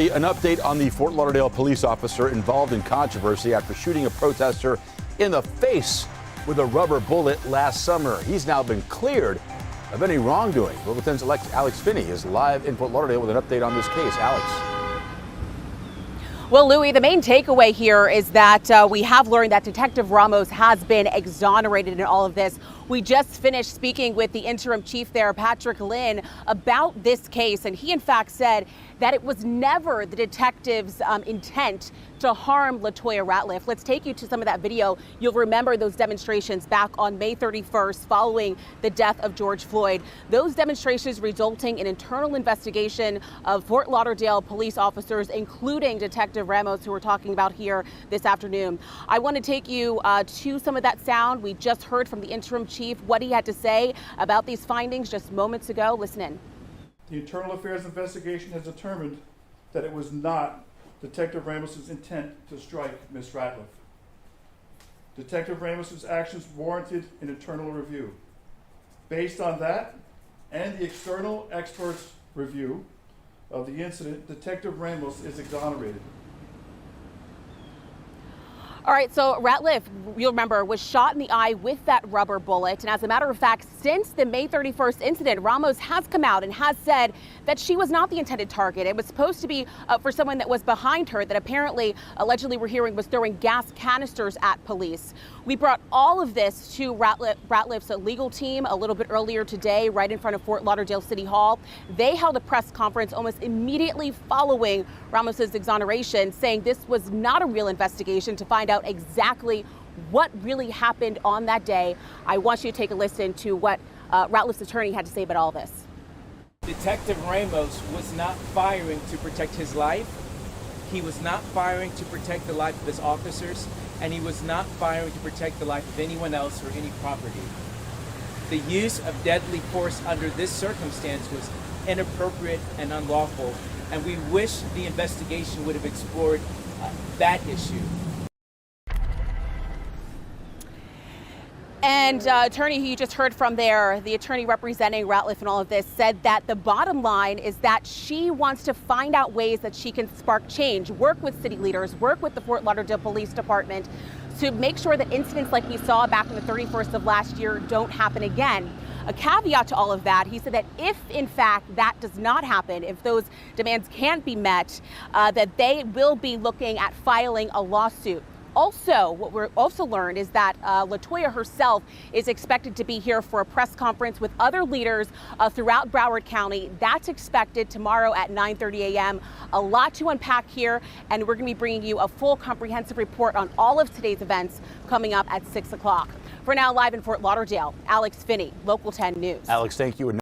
An update on the Fort Lauderdale police officer involved in controversy after shooting a protester in the face with a rubber bullet last summer. He's now been cleared of any wrongdoing. Local 10's Alex FINNIE is live in Fort Lauderdale with an update on this case. Alex. Well, Louis, the main takeaway here is that we have learned that Detective Ramos has been exonerated in all of this. We just finished speaking with the interim chief there, Patrick Lynn, about this case, and he in fact said that it was never the detective's intent to harm LaToya Ratlieff. Let's take you to some of that video. You'll remember those demonstrations back on May 31st following the death of George Floyd. Those demonstrations resulting in internal investigation of Fort Lauderdale police officers, including Detective Ramos, who we're talking about here this afternoon. I want to take you to some of that sound. We just heard from the interim chief what he had to say about these findings just moments ago. Listen in. The Internal Affairs investigation has determined that it was not Detective Ramos's intent to strike Ms. Ratlieff. Detective Ramos's actions warranted an internal review. Based on that and the external expert's review of the incident, Detective Ramos is exonerated. All right, so Ratlieff, you'll remember, was shot in the eye with that rubber bullet. And as a matter of fact, since the May 31st incident, Ramos has come out and has said that she was not the intended target. It was supposed to be for someone that was behind her that apparently, allegedly we're hearing, was throwing gas canisters at police. We brought all of this to Ratlieff's legal team a little bit earlier today, right in front of Fort Lauderdale City Hall. They held a press conference almost immediately following Ramos's exoneration, saying this was not a real investigation to find out exactly what really happened on that day. I want you to take a listen to what Ratlieff's attorney had to say about all this. Detective Ramos was not firing to protect his life. He was not firing to protect the life of his officers, and he was not firing to protect the life of anyone else or any property. The use of deadly force under this circumstance was inappropriate and unlawful, and we wish the investigation would have explored that issue. And attorney who you just heard from there, the attorney representing Ratlieff and all of this, said that the bottom line is that she wants to find out ways that she can spark change, work with city leaders, work with the Fort Lauderdale Police Department to make sure that incidents like we saw back on the 31st of last year don't happen again. A caveat to all of that, he said that if in fact that does not happen, if those demands can't be met, that they will be looking at filing a lawsuit. Also, what we're also learned is that LaToya herself is expected to be here for a press conference with other leaders throughout Broward County. That's expected tomorrow at 9:30 a.m. A lot to unpack here, and we're going to be bringing you a full comprehensive report on all of today's events coming up at 6 o'clock. For now, live in Fort Lauderdale, Alex FINNIE, Local 10 News. Alex, thank you.